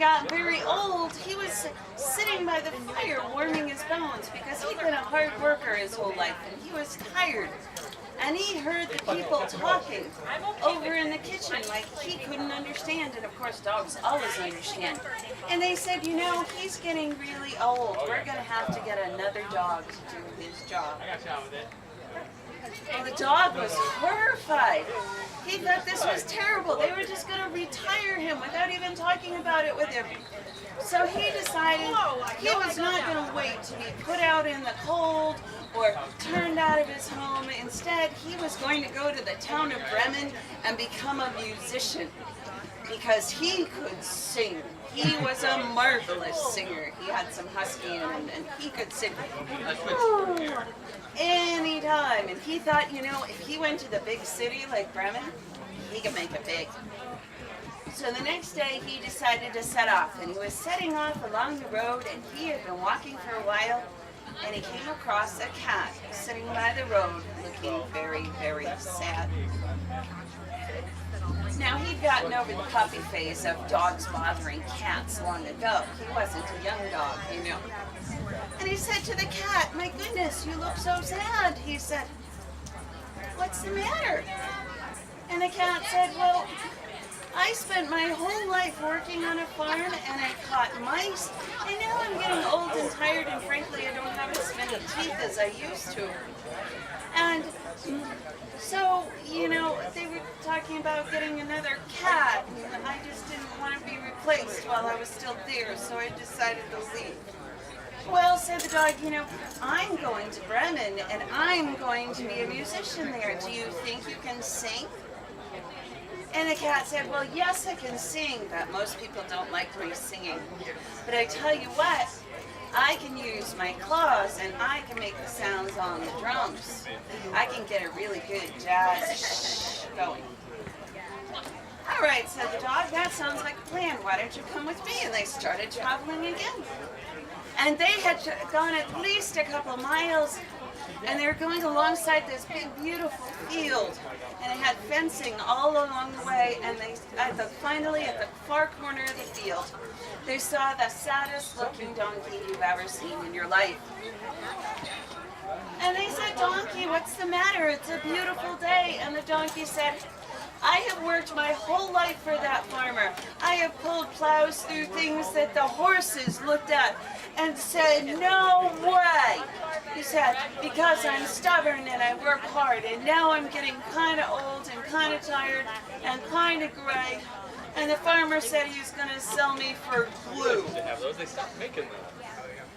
got very old, he was sitting by the fire warming his bones because he'd been a hard worker his whole life and he was tired. And he heard the people talking over in the kitchen like he couldn't understand. And of course, dogs always understand. And they said, you know, he's getting really old. We're going to have to get another dog to do his job. Well, the dog was horrified. He thought this was terrible. They were just going to retire him without even talking about it with him. So he decided he was not going to wait to be put out in the cold or turned out of his home. Instead, he was going to go to the town of Bremen and become a musician because he could sing. He was a marvelous singer. He had some husky in him and he could sing anytime. And he thought, you know, if he went to the big city like Bremen, he could make it big. So the next day he decided to set off, and he was setting off along the road, and he had been walking for a while, and he came across a cat sitting by the road looking very, very sad. Now he'd gotten over the puppy phase of dogs bothering cats long ago. He wasn't a young dog, you know. And he said to the cat, "My goodness, you look so sad." He said, "What's the matter?" And the cat said, "Well, I spent my whole life working on a farm and I caught mice, and now I'm getting old and tired, and frankly I don't have as many teeth as I used to. And so, you know, they were talking about getting another cat, and I just didn't want to be replaced while I was still there, so I decided to leave." "Well," said the dog, "you know, I'm going to Bremen and I'm going to be a musician there. Do you think you can sing?" And the cat said, "Well, yes, I can sing, but most people don't like me singing. But I tell you what, I can use my claws and I can make the sounds on the drums. I can get a really good jazz going." "All right," said the dog, "that sounds like a plan. Why don't you come with me?" And they started traveling again. And they had gone at least a couple miles, and they were going alongside this big, beautiful field, and it had fencing all along the way, and they, finally, at the far corner of the field, they saw the saddest looking donkey you've ever seen in your life. And they said, "Donkey, what's the matter? It's a beautiful day." And the donkey said, "I have worked my whole life for that farmer. I have pulled plows through things that the horses looked at and said, 'No way.' He said, 'Because I'm stubborn and I work hard, and now I'm getting kind of old and kind of tired and kind of gray.' And the farmer said he was going to sell me for glue." They stopped making them.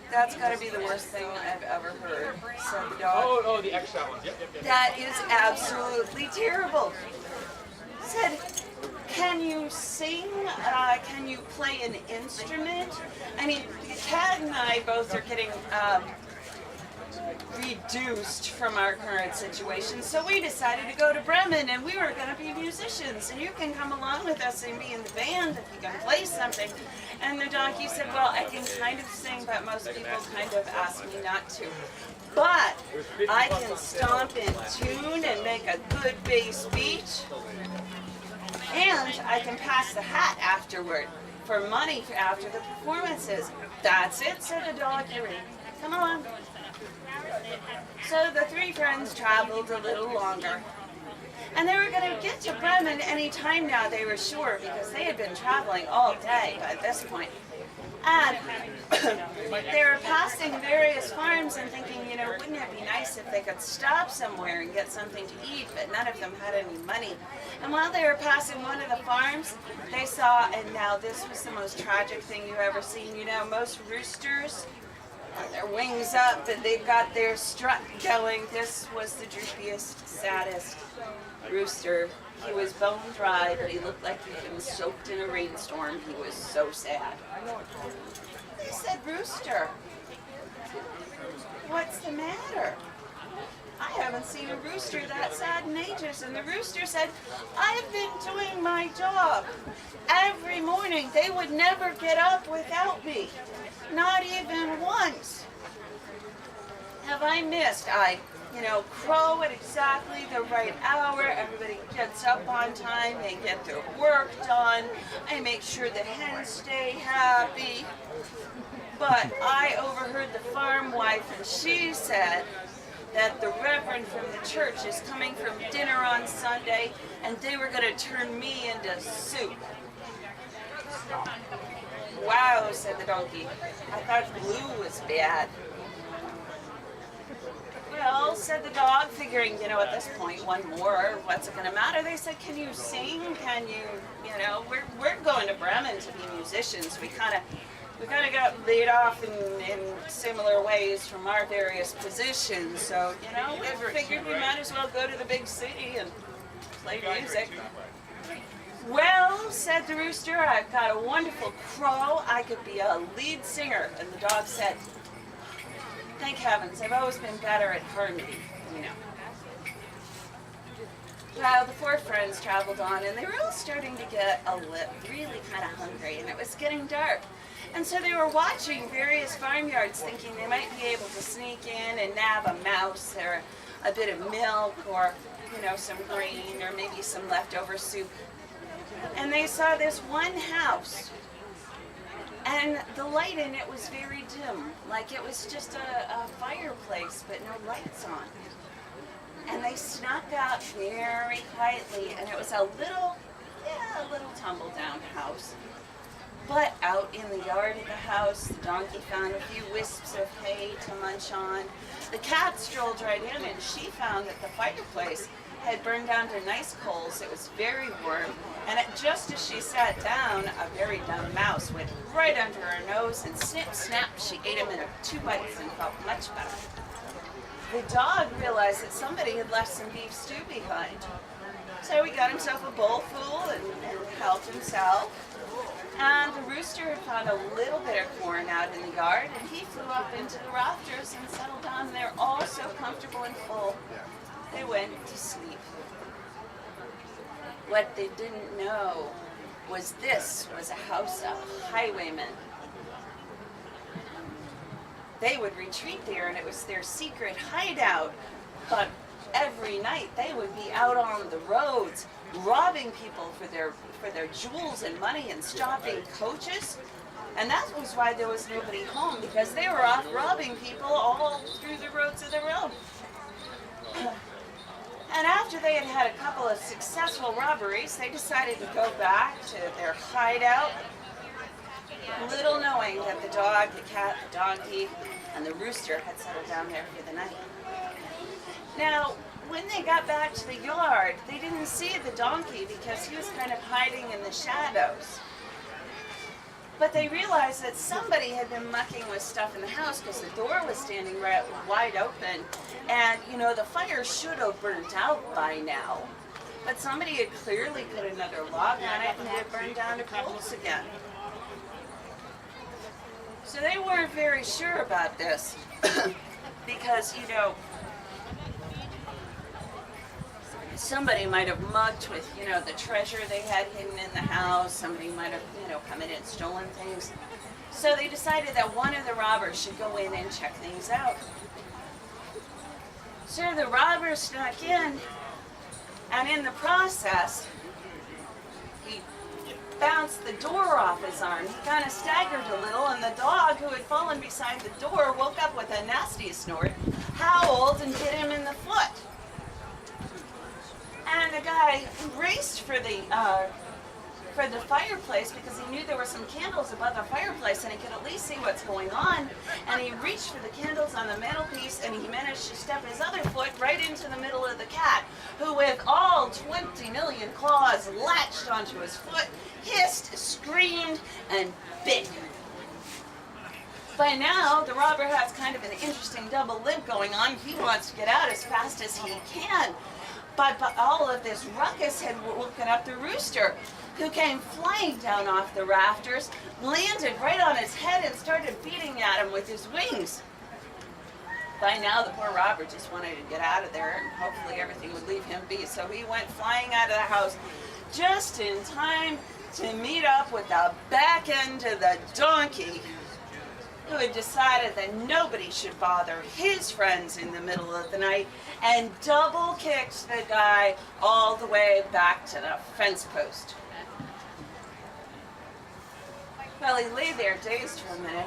"That's got to be the worst thing I've ever heard," said the dog. Oh, the extra ones. Yep. "That is absolutely terrible." Said, "Can you sing? Can you play an instrument?" I mean, the cat and I both are getting reduced from our current situation, so we decided to go to Bremen, and we were going to be musicians, and you can come along with us and be in the band if you can play something. And the donkey said, "Well, I can kind of sing, but most people kind of ask me not to. But I can stomp in tune and make a good bass beat, and I can pass the hat afterward for money after the performances." "That's it," said the dog. "You're in. Come along." So the three friends traveled a little longer. And they were going to get to Bremen any time now, they were sure, because they had been traveling all day by this point. And they were passing various farms and thinking, you know, wouldn't it be nice if they could stop somewhere and get something to eat, but none of them had any money. And while they were passing one of the farms, they saw, and now this was the most tragic thing you've ever seen, you know, most roosters have their wings up and they've got their strut going. This was the droopiest, saddest rooster. He was bone dry, but he looked like he'd been soaked in a rainstorm. He was so sad. He said, "Rooster, what's the matter? I haven't seen a rooster that sad in ages." And the rooster said, "I've been doing my job. Every morning they would never get up without me, not even once." have I missed? I, crow at exactly the right hour. Everybody gets up on time. They get their work done. I make sure the hens stay happy. But I overheard the farm wife, and she said that the reverend from the church is coming from dinner on Sunday, and they were going to turn me into soup. Wow, said the donkey. I thought blue was bad. Well, said the dog, figuring, at this point, one more, what's it going to matter? They said, can you sing? Can you, we're going to Bremen to be musicians. We kind of got laid off in similar ways from our various positions. So, we figured we might as well go to the big city and play music. Well, said the rooster, I've got a wonderful crow. I could be a lead singer. And the dog said, thank heavens, I've always been better at harmony, Well, the four friends traveled on, and they were all starting to get really kind of hungry, and it was getting dark. And so they were watching various farmyards, thinking they might be able to sneak in and nab a mouse or a bit of milk or, some grain or maybe some leftover soup. And they saw this one house, and the light in it was very dim, like it was just a fireplace, but no lights on. And they snuck out very quietly, and it was a little tumble-down house. But out in the yard of the house, the donkey found a few wisps of hay to munch on. The cat strolled right in, and she found that the fireplace had burned down to nice coals. It was very warm, and just as she sat down, a very dumb mouse went right under her nose, and snip, snap, she ate him in 2 bites and felt much better. The dog realized that somebody had left some beef stew behind. So he got himself a bowlful and helped himself. And the rooster had found a little bit of corn out in the yard, and he flew up into the rafters and settled down. They're all so comfortable and full. They went to sleep. What they didn't know was this was a house of highwaymen. They would retreat there, and it was their secret hideout. But every night they would be out on the roads, robbing people for their jewels and money and stopping coaches. And that was why there was nobody home, because they were off robbing people all through the roads of the road. And after they had had a couple of successful robberies, they decided to go back to their hideout, little knowing that the dog, the cat, the donkey, and the rooster had settled down there for the night. Now, when they got back to the yard, they didn't see the donkey because he was kind of hiding in the shadows. But they realized that somebody had been mucking with stuff in the house because the door was standing right wide open. And, the fire should have burnt out by now. But somebody had clearly put another log on it and it burned down to coals again. So they weren't very sure about this because, somebody might have mucked with, the treasure they had hidden in the house. Somebody might have, come in and stolen things. So they decided that one of the robbers should go in and check things out. So the robber snuck in, and in the process, he bounced the door off his arm. He kind of staggered a little, and the dog, who had fallen beside the door, woke up with a nasty snort, howled, and hit him in the foot. And the guy raced for the fireplace because he knew there were some candles above the fireplace and he could at least see what's going on. And he reached for the candles on the mantelpiece, and he managed to step his other foot right into the middle of the cat, who with all 20 million claws latched onto his foot, hissed, screamed, and bit. By now, the robber has kind of an interesting double limp going on. He wants to get out as fast as he can. But all of this ruckus had woken up the rooster, who came flying down off the rafters, landed right on his head, and started beating at him with his wings. By now, the poor robber just wanted to get out of there, and hopefully everything would leave him be. So he went flying out of the house just in time to meet up with the back end of the donkey. who had decided that nobody should bother his friends in the middle of the night and double kicked the guy all the way back to the fence post. Well, he lay there dazed for a minute,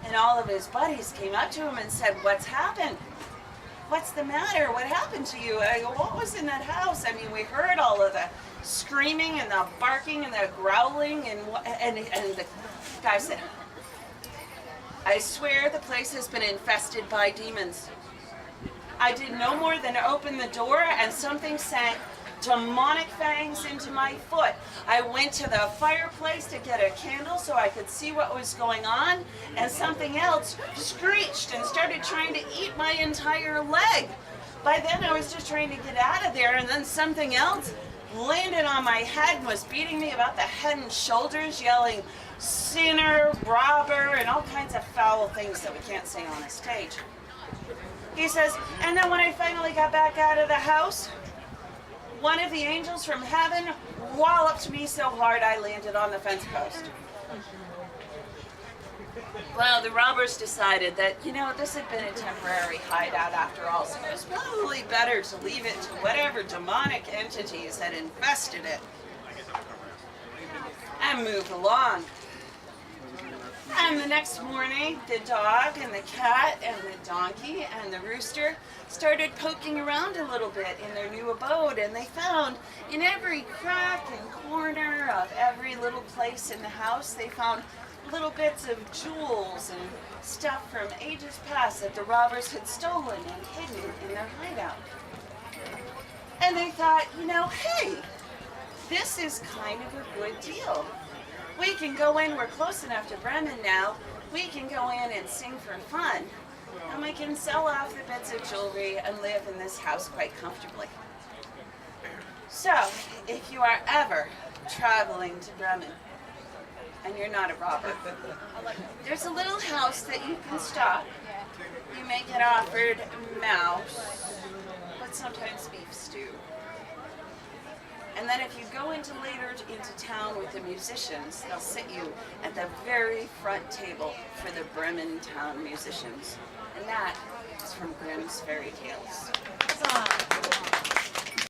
and all of his buddies came up to him and said, "What's happened? What's the matter? What happened to you?" I go, "What was in that house? I mean, we heard all of the screaming and the barking and the growling," and the guy said, "I swear the place has been infested by demons. I did no more than open the door and something sank demonic fangs into my foot. I went to the fireplace to get a candle so I could see what was going on, and something else screeched and started trying to eat my entire leg. By then I was just trying to get out of there, and then something else landed on my head and was beating me about the head and shoulders, yelling, 'Sinner, robber,' and all kinds of foul things that we can't say on a stage." He says, "And then when I finally got back out of the house, one of the angels from heaven walloped me so hard I landed on the fence post." Well, the robbers decided that, this had been a temporary hideout after all, so it was probably better to leave it to whatever demonic entities had infested it and move along. And the next morning, the dog and the cat and the donkey and the rooster started poking around a little bit in their new abode, and they found in every crack and corner of every little place in the house, they found little bits of jewels and stuff from ages past that the robbers had stolen and hidden in their hideout. And they thought, hey, this is kind of a good deal. We can go in, we're close enough to Bremen now, we can go in and sing for fun, and we can sell off the bits of jewelry and live in this house quite comfortably. So, if you are ever traveling to Bremen, and you're not a robber, there's a little house that you can stop. You may get offered mouse, but sometimes beef stew. And then if you go into town with the musicians, they'll sit you at the very front table for the Bremen town musicians. And that is from Grimm's Fairy Tales.